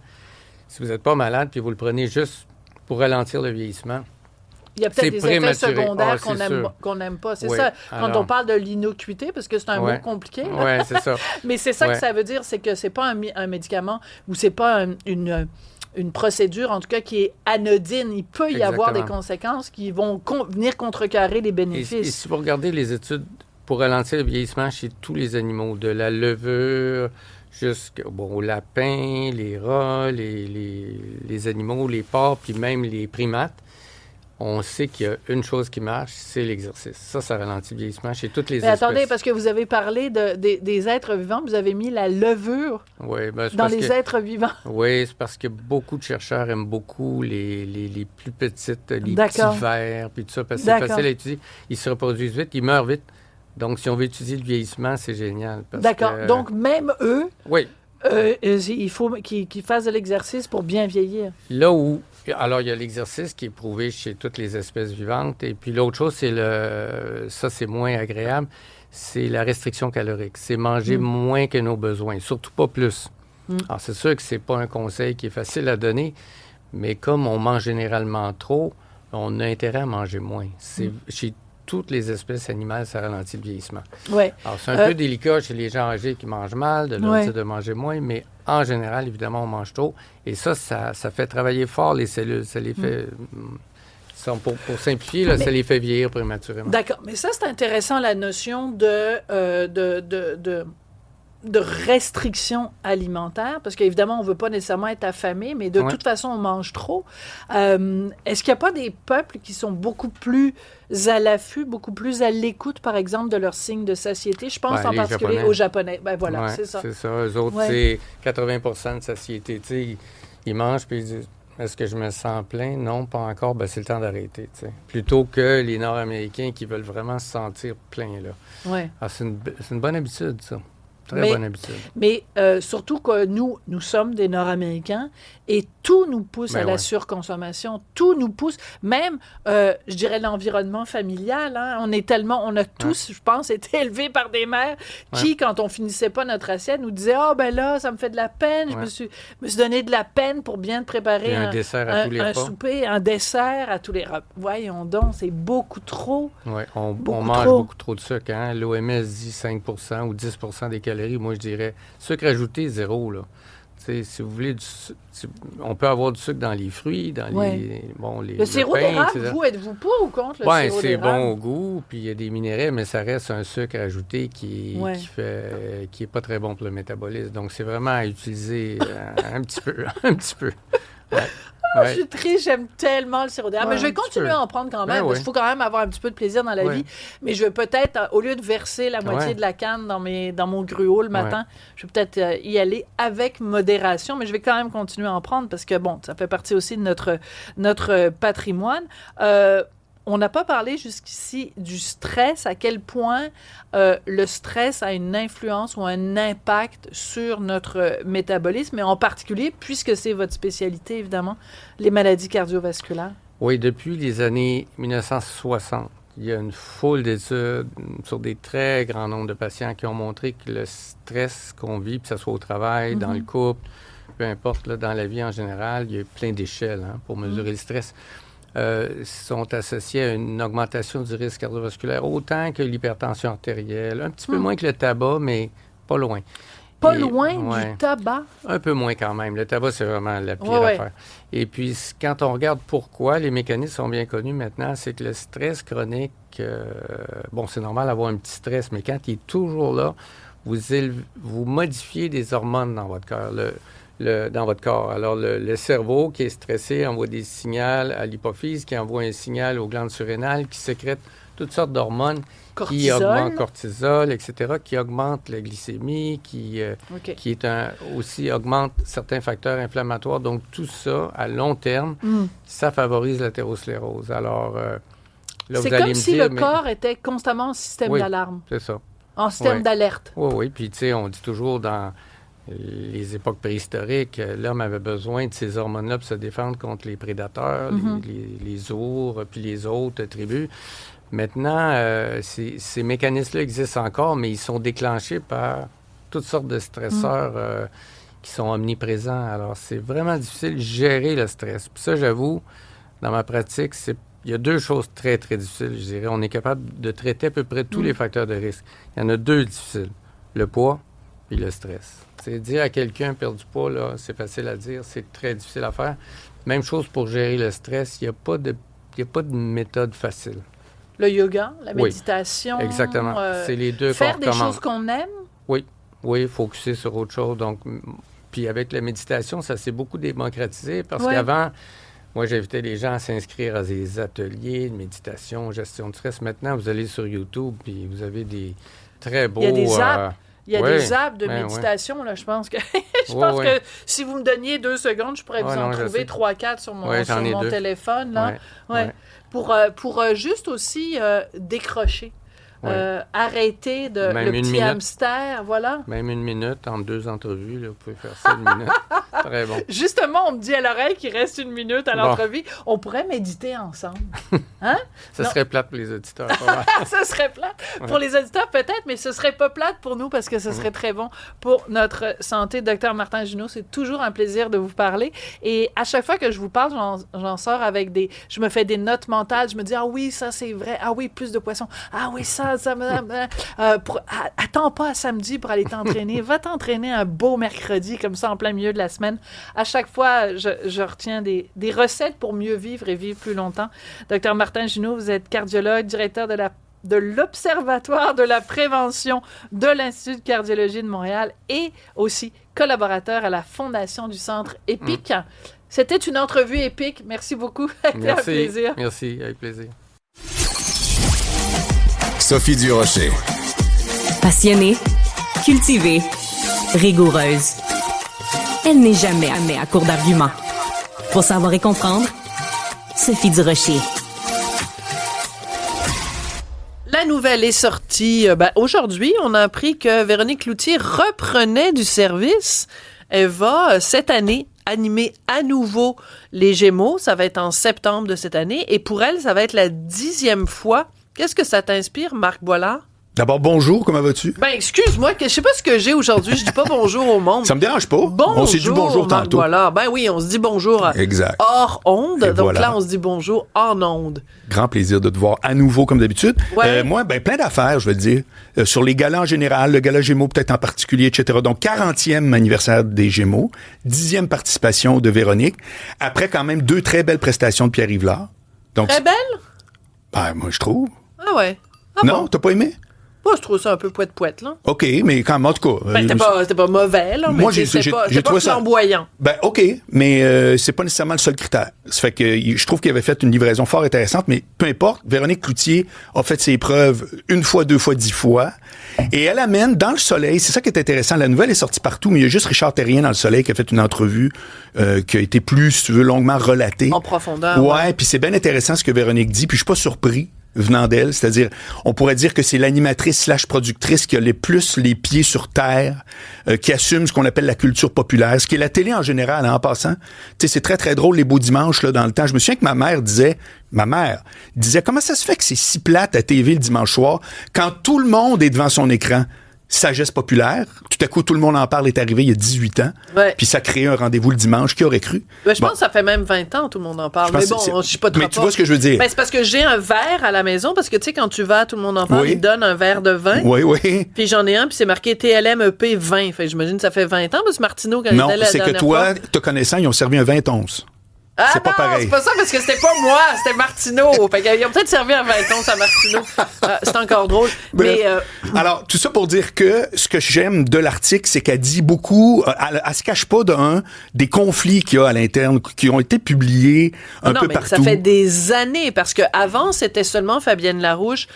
si vous n'êtes pas malade puis vous le prenez juste pour ralentir le vieillissement. Il y a peut-être des effets secondaires qu'on n'aime pas. C'est ça. Quand on parle de l'innocuité, parce que c'est un mot compliqué. Oui, c'est ça. Mais c'est ça que ça veut dire, c'est que c'est pas un médicament ou c'est pas une procédure, en tout cas, qui est anodine. Il peut y avoir des conséquences qui vont venir contrecarrer les bénéfices. Et si vous regardez les études pour ralentir le vieillissement chez tous les animaux, de la levure jusqu'au lapin, les rats, les animaux, les porcs, puis même les primates, on sait qu'il y a une chose qui marche, c'est l'exercice. Ça ralentit le vieillissement chez toutes les espèces. Attendez, parce que vous avez parlé des êtres vivants, vous avez mis la levure dans les êtres vivants. Oui, c'est parce que beaucoup de chercheurs aiment beaucoup les plus petites, les petits vers, puis tout ça, parce que c'est facile à étudier. Ils se reproduisent vite, ils meurent vite. Donc, si on veut étudier le vieillissement, c'est génial. D'accord. Donc, même eux, oui. il faut qu'ils fassent de l'exercice pour bien vieillir. Là où... Alors, il y a l'exercice qui est prouvé chez toutes les espèces vivantes. Et puis, l'autre chose, ça, c'est moins agréable, c'est la restriction calorique. C'est manger moins que nos besoins, surtout pas plus. Alors, c'est sûr que c'est pas un conseil qui est facile à donner, mais comme on mange généralement trop, on a intérêt à manger moins. Chez toutes les espèces animales, ça ralentit le vieillissement. Ouais. Alors, c'est un peu délicat chez les gens âgés qui mangent mal, de leur dire de manger moins, mais en général, évidemment, on mange trop. Et ça fait travailler fort les cellules. Ça les fait... Pour simplifier, là, ça les fait vieillir prématurément. D'accord. Mais ça, c'est intéressant, la notion de restriction alimentaire, parce qu'évidemment, on ne veut pas nécessairement être affamé, mais de toute façon, on mange trop. Est-ce qu'il n'y a pas des peuples qui sont beaucoup plus à l'affût, beaucoup plus à l'écoute, par exemple, de leurs signes de satiété? Je pense en particulier aux Japonais. Ben voilà, c'est ça. C'est ça. Eux autres, c'est 80% de satiété. Tu sais, ils mangent, puis ils disent... Est-ce que je me sens plein? Non, pas encore. Ben, c'est le temps d'arrêter, tu sais. Plutôt que les Nord-Américains qui veulent vraiment se sentir pleins, là. Ouais. Alors, c'est une bonne habitude, ça. Très bonne habitude. Mais surtout que nous sommes des Nord-Américains et tout nous pousse à la surconsommation. Tout nous pousse, même, je dirais, l'environnement familial. Hein, on a tous, je pense, été élevés par des mères qui, quand on finissait pas notre assiette, nous disaient « Ah, ben là, ça me fait de la peine. Je me suis donné de la peine pour bien te préparer un dessert à tous les repas. Souper, un dessert à tous les repas. » Voyons donc, c'est beaucoup trop. Oui, on mange beaucoup trop de sucre. Hein? L'OMS dit 5 ou 10 des calories. Moi, je dirais sucre ajouté, 0. Là. Si vous voulez, on peut avoir du sucre dans les fruits, dans le sirop d'érable, êtes-vous pour ou contre le sirop d'érable? C'est bon au goût, puis il y a des minéraux, mais ça reste un sucre ajouté qui est pas très bon pour le métabolisme. Donc, c'est vraiment à utiliser un petit peu. Ouais. Je suis triste, j'aime tellement le sirop d'érable. Mais je vais continuer à en prendre quand même, parce qu'il faut quand même avoir un petit peu de plaisir dans la vie. Mais je vais peut-être, au lieu de verser la moitié de la canne dans mon gruau le matin, je vais peut-être y aller avec modération, mais je vais quand même continuer à en prendre parce que, bon, ça fait partie aussi de notre patrimoine. On n'a pas parlé jusqu'ici du stress, à quel point le stress a une influence ou un impact sur notre métabolisme, et en particulier, puisque c'est votre spécialité, évidemment, les maladies cardiovasculaires. Oui, depuis les années 1960, il y a une foule d'études sur des très grands nombres de patients qui ont montré que le stress qu'on vit, que ce soit au travail, dans le couple, peu importe, là, dans la vie en général, il y a plein d'échelles pour mesurer le stress. Sont associés à une augmentation du risque cardiovasculaire, autant que l'hypertension artérielle, un petit peu moins que le tabac, mais pas loin. Du tabac? Un peu moins quand même. Le tabac, c'est vraiment la pire affaire. Et puis, quand on regarde pourquoi, les mécanismes sont bien connus maintenant, c'est que le stress chronique, c'est normal d'avoir un petit stress, mais quand il est toujours là, vous modifiez des hormones dans votre cœur. Dans votre corps. Alors, le cerveau qui est stressé envoie des signaux à l'hypophyse, qui envoie un signal aux glandes surrénales, qui sécrètent toutes sortes d'hormones qui augmentent cortisol, etc., qui augmentent la glycémie, qui aussi augmentent certains facteurs inflammatoires. Donc, tout ça, à long terme, ça favorise l'athérosclérose. Alors, là, c'est comme si le corps était constamment en système d'alarme. C'est ça. En système d'alerte. Oui. Puis, tu sais, on dit toujours dans les époques préhistoriques, l'homme avait besoin de ces hormones-là pour se défendre contre les prédateurs, les ours, puis les autres tribus. Maintenant, ces mécanismes-là existent encore, mais ils sont déclenchés par toutes sortes de stresseurs qui sont omniprésents. Alors, c'est vraiment difficile de gérer le stress. Puis ça, j'avoue, dans ma pratique, il y a deux choses très, très difficiles, je dirais. On est capable de traiter à peu près tous les facteurs de risque. Il y en a deux difficiles, le poids et le stress. C'est dire à quelqu'un perdre du poids, là, c'est facile à dire, c'est très difficile à faire. Même chose pour gérer le stress, il n'y a pas de méthode facile. Le yoga, la méditation. Oui, exactement. C'est les deux qu'on recommande. Faire des choses qu'on aime. Oui, focuser sur autre chose. Donc, puis avec la méditation, ça s'est beaucoup démocratisé parce qu'avant, moi, j'invitais les gens à s'inscrire à des ateliers de méditation, gestion de stress. Maintenant, vous allez sur YouTube, puis vous avez des très beaux... Il y a des apps. Il y a des apps de méditation, là, je pense que que si vous me donniez 2 secondes, je pourrais vous en trouver 3-4 sur mon téléphone. Là. Pour juste aussi décrocher. arrêter le petit hamster, voilà. Même 1 minute entre 2 entrevues, là, vous pouvez faire ça 1 minute. Très bon. Justement, on me dit à l'oreille qu'il reste 1 minute à l'entrevue. On pourrait méditer ensemble. Hein? Ça serait plate pour les auditeurs. Ça serait plate pour les auditeurs peut-être, mais ce serait pas plate pour nous parce que ce serait très bon pour notre santé. Docteur Martin Junot, c'est toujours un plaisir de vous parler. Et à chaque fois que je vous parle, j'en sors avec je me fais des notes mentales. Je me dis, ah oui, ça c'est vrai. Ah oui, plus de poissons. Ah oui, ça attends pas à samedi pour aller t'entraîner. Va t'entraîner un beau mercredi comme ça en plein milieu de la semaine. À chaque fois, je retiens des recettes pour mieux vivre et vivre plus longtemps. Docteur Martin Junot, vous êtes cardiologue, directeur de l'Observatoire de la prévention de l'Institut de cardiologie de Montréal et aussi collaborateur à la fondation du Centre EPIC. C'était une entrevue épique. Merci beaucoup. C'était un plaisir. Merci, avec plaisir. Sophie Durocher. Passionnée, cultivée, rigoureuse. Elle n'est jamais à court d'arguments. Pour savoir et comprendre, Sophie Durocher. La nouvelle est sortie. Aujourd'hui, on a appris que Véronique Cloutier reprenait du service. Elle va, cette année, animer à nouveau les Gémeaux. Ça va être en septembre de cette année. Et pour elle, ça va être la 10e fois. Qu'est-ce que ça t'inspire, Marc Boilard? D'abord, bonjour, comment vas-tu? Excuse-moi, je sais pas ce que j'ai aujourd'hui. Je dis pas bonjour au monde. Ça me dérange pas. Bonjour, on s'est dit bonjour Marc tantôt. Boilard. Oui, on se dit bonjour exact. Hors onde. Et donc voilà. là, on se dit bonjour en onde. Grand plaisir de te voir à nouveau, comme d'habitude. Ouais. Moi, plein d'affaires, je vais te dire. Sur les galas en général, le gala Gémeaux peut-être en particulier, etc. Donc, 40e anniversaire des Gémeaux, 10e participation de Véronique. Après, quand même, 2 très belles prestations de Pierre Yvelard. Donc, Très belle? moi, je trouve. Ah ouais. Ah non, bon? t'as pas aimé? Moi, je trouve ça un peu poète-poète, là. OK, mais quand même, en tout cas... C'était pas mauvais, là, mais moi, c'était pas trouvé ça flamboyant. OK, mais c'est pas nécessairement le seul critère. Ça fait que je trouve qu'il avait fait une livraison fort intéressante, mais peu importe, Véronique Cloutier a fait ses preuves 1 fois, 2 fois, 10 fois, et elle amène dans le Soleil, c'est ça qui est intéressant, la nouvelle est sortie partout, mais il y a juste Richard Terrien dans le Soleil qui a fait une entrevue qui a été plus, si tu veux, longuement relatée. En profondeur. Ouais, puis c'est bien intéressant ce que Véronique dit, puis je suis pas surpris venant d'elle, c'est-à-dire, on pourrait dire que c'est l'animatrice / productrice qui a les pieds sur terre, qui assume ce qu'on appelle la culture populaire, ce qui est la télé en général, en passant. Tu sais, c'est très, très drôle les beaux dimanches, là, dans le temps. Je me souviens que ma mère disait, comment ça se fait que c'est si plate à TV le dimanche soir, quand tout le monde est devant son écran? Sagesse populaire. Tout à coup, tout le monde en parle est arrivé il y a 18 ans. Ouais. Puis ça crée un rendez-vous le dimanche. Qui aurait cru? Je pense que ça fait même 20 ans, tout le monde en parle. Mais bon, je suis pas de Mais tu vois ce que je veux dire? C'est parce que j'ai un verre à la maison, parce que tu sais, quand tu vas, tout le monde en parle, ils donnent un verre de vin. Oui. Puis j'en ai un, puis c'est marqué TLM-EP 20. Fait que j'imagine que ça fait 20 ans, parce que Martineau, quand il était là la c'est que dernière toi, fois... te connaissant, ils ont servi un 20 onces. Ah c'est pas pareil. C'est pas ça, parce que c'était pas moi, c'était Martineau. Fait qu'ils ont peut-être servi un 20 onces à Martineau. C'est encore drôle. Bref. Mais, alors, tout ça pour dire que ce que j'aime de l'article, c'est qu'elle dit beaucoup, elle se cache pas des conflits qu'il y a à l'interne, qui ont été publiés un peu partout. Ça fait des années, parce que avant c'était seulement Fabienne Larouche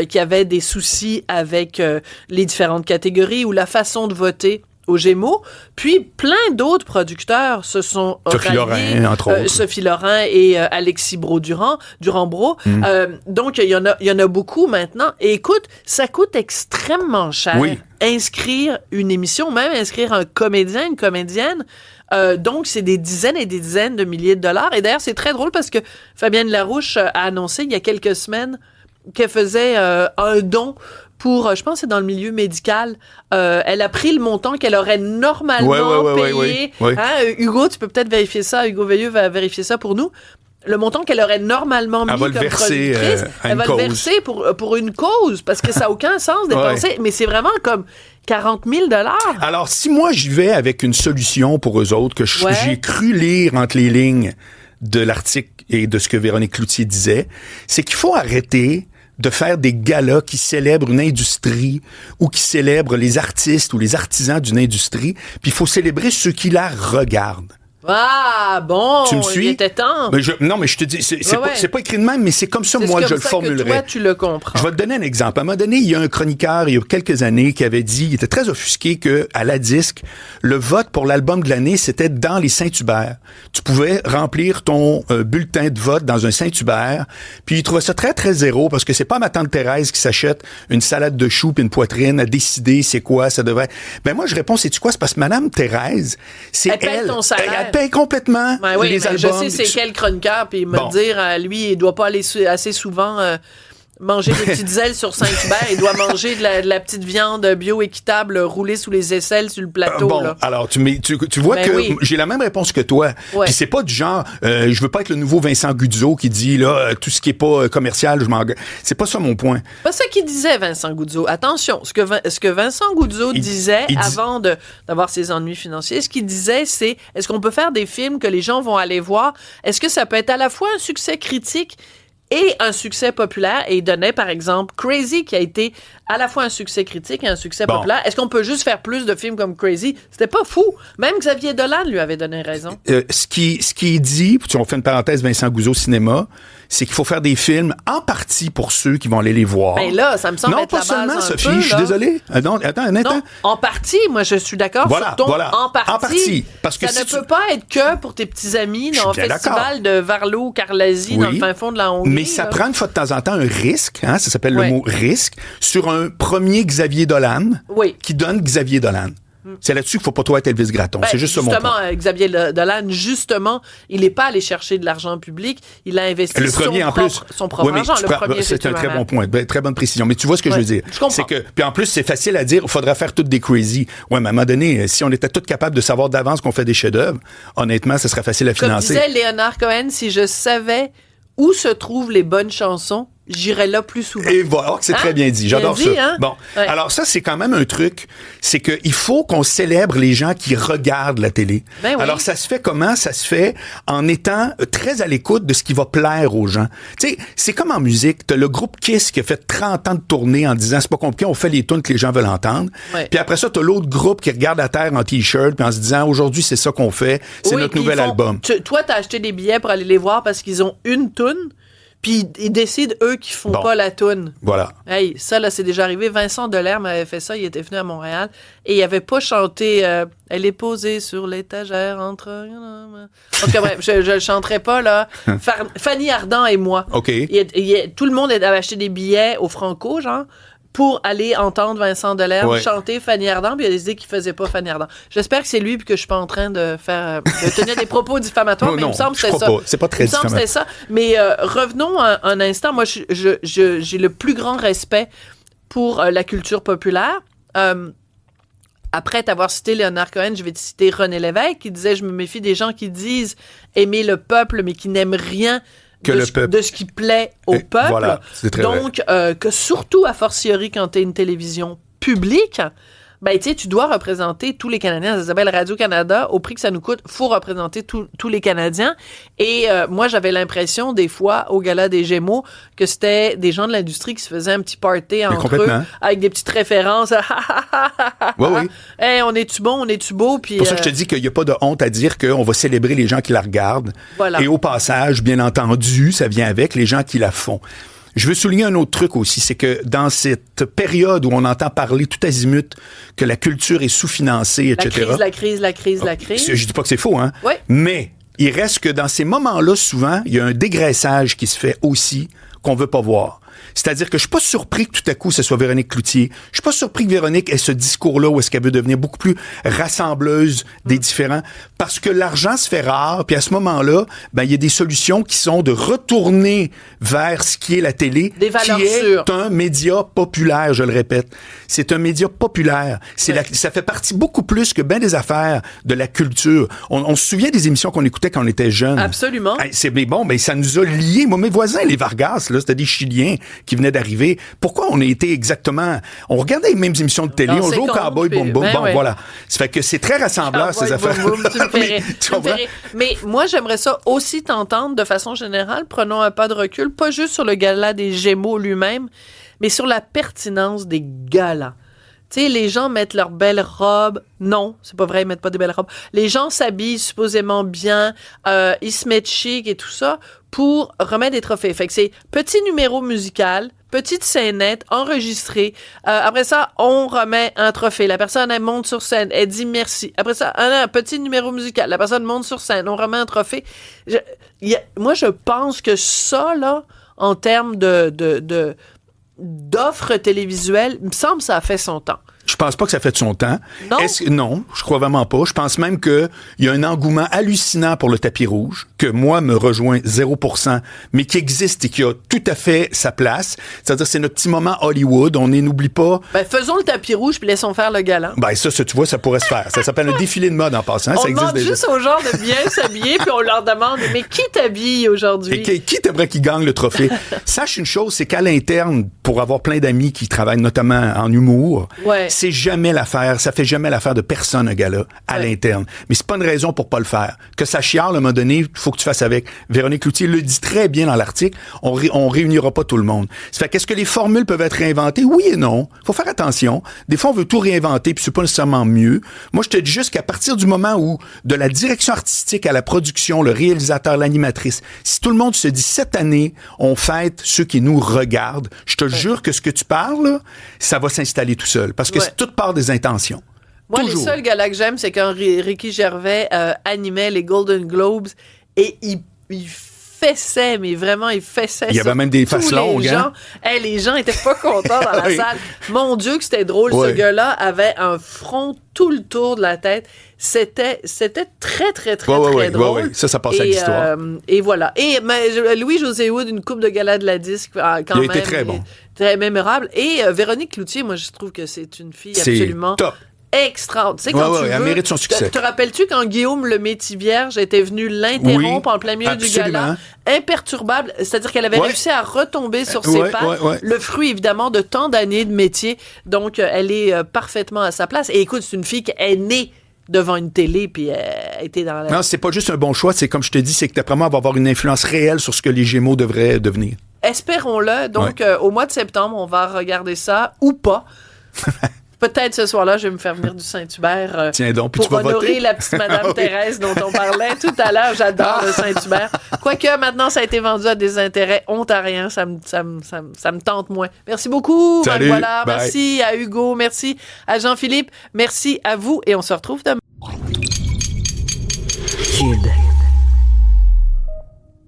qui avait des soucis avec les différentes catégories ou la façon de voter aux Gémeaux, puis plein d'autres producteurs se sont Sophie Lorrain, entre autres. Sophie Lorrain et Alexis Durand-Bro. Donc, il y en a beaucoup maintenant. Et écoute, ça coûte extrêmement cher. Oui. Inscrire une émission, même inscrire un comédien, une comédienne. Donc, c'est des dizaines et des dizaines de milliers de dollars. Et d'ailleurs, c'est très drôle parce que Fabienne Larouche a annoncé il y a quelques semaines qu'elle faisait un don pour, je pense que c'est dans le milieu médical, elle a pris le montant qu'elle aurait normalement payé. Oui. Hein, Hugo, tu peux peut-être vérifier ça. Hugo Veilleux va vérifier ça pour nous. Le montant qu'elle aurait normalement mis comme productrice, elle va le verser pour une cause, parce que ça n'a aucun sens de dépenser. Mais c'est vraiment comme 40 000 $. Alors, si moi, j'y vais avec une solution pour eux autres, que j'ai cru lire entre les lignes de l'article et de ce que Véronique Cloutier disait, c'est qu'il faut arrêter de faire des galas qui célèbrent une industrie ou qui célèbrent les artistes ou les artisans d'une industrie, puis il faut célébrer ceux qui la regardent. Ah, bon, Tu me suis? Il était temps. Non, mais je te dis, c'est pas écrit de même, mais c'est comme ça, moi, je le formulerais. Que toi, tu le comprends. Je vais te donner un exemple. À un moment donné, il y a un chroniqueur, il y a quelques années, qui avait dit, il était très offusqué que à la disque, le vote pour l'album de l'année, c'était dans les Saint-Hubert. Tu pouvais remplir ton bulletin de vote dans un Saint-Hubert, puis il trouvait ça très, très zéro, parce que c'est pas ma tante Thérèse qui s'achète une salade de choux puis une poitrine à décider c'est quoi, ça devrait... Ben moi, je réponds, sais-tu quoi? C'est parce que Madame Thérèse, c'est elle. Paye ton salaire. Elle paye complètement les albums. Je sais c'est quel chroniqueur, puis me dire, lui, il doit pas aller assez souvent manger des petites ailes sur Saint-Hubert. Il doit manger de la petite viande bio équitable roulée sous les aisselles sur le plateau. Là. Alors, tu vois que j'ai la même réponse que toi. Ouais. Puis c'est pas du genre, je veux pas être le nouveau Vincent Guzzo qui dit, là, tout ce qui est pas commercial, je m'en... C'est pas ça mon point. Pas ça qu'il disait, Vincent Guzzo. Attention, ce que Vincent Guzzo disait avant d'avoir ses ennuis financiers, ce qu'il disait, c'est, est-ce qu'on peut faire des films que les gens vont aller voir? Est-ce que ça peut être à la fois un succès critique et un succès populaire? Et il donnait, par exemple, Crazy, qui a été à la fois un succès critique et un succès populaire. Est-ce qu'on peut juste faire plus de films comme Crazy? C'était pas fou. Même Xavier Dolan lui avait donné raison. Ce qui dit, si on fait une parenthèse Vincent Guzzo cinéma, c'est qu'il faut faire des films en partie pour ceux qui vont aller les voir. Ben là, ça me semble être la base. Non, pas seulement, Sophie, peu, je suis désolé. Non, attends. Non, en partie, moi, je suis d'accord sur ton en partie. Parce que ça ne peut pas être que pour tes petits amis dans un festival de Varlo-Carlasie dans le fin fond de la Hongrie. Mais ça prend une fois de temps en temps un risque, ça s'appelle le mot risque, sur un premier Xavier Dolan qui donne Xavier Dolan. C'est là-dessus qu'il faut pas trop être Elvis Gratton. C'est juste ça mon point. Justement, Xavier Dolan, il n'est pas allé chercher de l'argent public. Il a investi son propre argent. Le premier, c'est un très bon point. Très bonne précision. Mais tu vois ce que je veux dire. Je comprends. C'est que, puis en plus, c'est facile à dire, il faudra faire toutes des crazy. Ouais, mais à un moment donné, si on était tous capables de savoir d'avance qu'on fait des chefs-d'œuvre, honnêtement, ça serait facile à financer. Comme disait Léonard Cohen, si je savais où se trouvent les bonnes chansons, j'irais là plus souvent. Et voilà, c'est très bien dit. J'adore ça. Hein? Bon, alors ça, c'est quand même un truc, c'est qu'il faut qu'on célèbre les gens qui regardent la télé. Ben oui. Alors, ça se fait comment? Ça se fait en étant très à l'écoute de ce qui va plaire aux gens. Tu sais, c'est comme en musique. T'as le groupe Kiss qui a fait 30 ans de tournée en disant, c'est pas compliqué, on fait les tunes que les gens veulent entendre. Ouais. Puis après ça, t'as l'autre groupe qui regarde la terre en T-shirt puis en se disant, aujourd'hui, c'est ça qu'on fait. C'est notre nouvel album. Toi, t'as acheté des billets pour aller les voir parce qu'ils ont une toune. Puis ils décident, eux, qu'ils font pas la toune. Voilà. Hey, ça, là, c'est déjà arrivé. Vincent Delerme m'avait fait ça. Il était venu à Montréal et il avait pas chanté Elle est posée sur l'étagère entre... En tout cas, bref, je le chanterai pas, là. Fanny Ardant et moi. OK. Tout le monde avait acheté des billets au Franco, genre, pour aller entendre Vincent Delerme chanter Fanny Ardant, puis il a décidé qu'il faisait pas Fanny Ardant. J'espère que c'est lui, puis que je suis pas en train de tenir des propos diffamatoires, mais il me semble que c'est ça. C'est pas très diffamatoire. Il me semble que c'est ça. Mais revenons un instant. Moi, j'ai le plus grand respect pour la culture populaire. Après t'avoir cité Léonard Cohen, je vais te citer René Lévesque, qui disait « Je me méfie des gens qui disent aimer le peuple, mais qui n'aiment rien de ce qui plaît au peuple. » Voilà, c'est très Donc, que surtout, a fortiori, quand t'es une télévision publique, ben, tu sais, tu dois représenter tous les Canadiens. Ça s'appelle Radio-Canada. Au prix que ça nous coûte, faut représenter tous les Canadiens. Et moi, j'avais l'impression, des fois, au Gala des Gémeaux, que c'était des gens de l'industrie qui se faisaient un petit party entre eux, avec des petites références. Oui. Hey, on est-tu bon, on est-tu beau? Puis, c'est pour ça que je te dis qu'il n'y a pas de honte à dire qu'on va célébrer les gens qui la regardent. Voilà. Et au passage, bien entendu, ça vient avec les gens qui la font. Je veux souligner un autre truc aussi, c'est que dans cette période où on entend parler tout azimut que la culture est sous-financée, etc. La crise. Je dis pas que c'est faux, hein? Oui. Mais il reste que dans ces moments-là, souvent, il y a un dégraissage qui se fait aussi qu'on veut pas voir. C'est-à-dire que je suis pas surpris que tout à coup ce soit Véronique Cloutier. Je suis pas surpris que Véronique ait ce discours-là où est-ce qu'elle veut devenir beaucoup plus rassembleuse des différents, parce que l'argent se fait rare, puis à ce moment-là, ben il y a des solutions qui sont de retourner vers ce qui est la télé, des valeurs qui est sûres. un média populaire, je le répète. C'est un média populaire. Ça fait partie beaucoup plus que bien des affaires de la culture. On se souvient des émissions qu'on écoutait quand on était jeune. Absolument. Ça nous a liés. Moi, mes voisins, les Vargas, là, c'était des Chiliens qui venaient d'arriver. Pourquoi on a été exactement... On regardait les mêmes émissions de télé, on jouait au Cowboy Boom Boom. Voilà. Ça fait que c'est très rassembleur, ces affaires. Mais moi, j'aimerais ça aussi t'entendre de façon générale. Prenons un pas de recul, pas juste sur le gala des Gémeaux lui-même, mais sur la pertinence des galas. Tu sais, les gens mettent leurs belles robes. Non, c'est pas vrai, ils mettent pas des belles robes. Les gens s'habillent supposément bien, ils se mettent chic et tout ça pour remettre des trophées. Fait que c'est petit numéro musical, petite scénette enregistrée. Après ça, on remet un trophée. La personne, elle monte sur scène, elle dit merci. Après ça, un petit numéro musical. La personne monte sur scène, on remet un trophée. Moi, je pense que ça, là, en termes d'offres télévisuelles, il me semble que ça a fait son temps. Je pense pas que ça fait de son temps. Non? Non, je crois vraiment pas. Je pense même qu'il y a un engouement hallucinant pour le tapis rouge, que moi me rejoint 0%, mais qui existe et qui a tout à fait sa place. C'est-à-dire, c'est notre petit moment Hollywood. On n'oublie pas. Ben, faisons le tapis rouge puis laissons faire le galant. Ben, ça, tu vois, ça pourrait se faire. Ça s'appelle un défilé de mode en passant. On Ça existe demande déjà. juste aux gens de bien s'habiller puis on leur demande, mais qui t'habille aujourd'hui? Et qui t'aimerait qu'il gagne le trophée? Sache une chose, c'est qu'à l'interne, pour avoir plein d'amis qui travaillent notamment en humour, Ouais. c'est jamais l'affaire, ça fait jamais l'affaire de personne, un gars-là, à l'interne. Mais c'est pas une raison pour pas le faire. Que ça chiale, à un moment donné, il faut que tu fasses avec. Véronique Cloutier le dit très bien dans l'article, on réunira pas tout le monde. Ça fait qu'est-ce que les formules peuvent être réinventées? Oui et non. Faut faire attention. Des fois, on veut tout réinventer, puis c'est pas nécessairement mieux. Moi, je te dis juste qu'à partir du moment où, de la direction artistique à la production, le réalisateur, l'animatrice, si tout le monde se dit, cette année, on fête ceux qui nous regardent, je te jure que ce que tu parles, là, ça va s'installer tout seul. Parce que c'est toute part des intentions. Moi, Toujours. les seuls galas que j'aime, c'est quand Ricky Gervais animait les Golden Globes et il fessait, mais vraiment, il fessait. Il y avait même des faces longues, hein? Les gens étaient pas contents dans la Oui. salle. Mon Dieu, que c'était drôle. Oui. Ce gars-là avait un front tout le tour de la tête. C'était très, très, très, très drôle. Oui. Ça passe à l'histoire. Et voilà. Et Louis-José Hood, une coupe de gala de la disque, quand Il a même. été très bon. Très mémorable. Et Véronique Cloutier, moi, je trouve que c'est une fille C'est absolument top. extraordinaire. Tu sais, quand tu elle veux, mérite son succès. te rappelles-tu quand Guillaume le Métivierge était venu l'interrompre en plein milieu absolument. du gala? Imperturbable. C'est-à-dire qu'elle avait réussi à retomber sur ses pattes. Ouais. Le fruit, évidemment, de tant d'années de métier. Donc, elle est parfaitement à sa place. Et écoute, c'est une fille qui est née devant une télé, puis elle était dans la... Non, c'est pas juste un bon choix, c'est comme je te dis, c'est que d'après moi, elle va avoir une influence réelle sur ce que les Gémeaux devraient devenir. Espérons-le. Donc, au mois de septembre, on va regarder ça ou pas. Peut-être ce soir-là, je vais me faire venir du Saint-Hubert Tiens donc, puis pour tu vas honorer voter. la petite Madame Ah oui. Thérèse dont on parlait tout à l'heure. J'adore le Saint-Hubert. Quoique, maintenant, ça a été vendu à des intérêts ontariens. Ça me tente moins. Merci beaucoup, Marc Salut, Boilard. bye. Merci à Hugo. Merci à Jean-Philippe. Merci à vous. Et on se retrouve demain. Cube.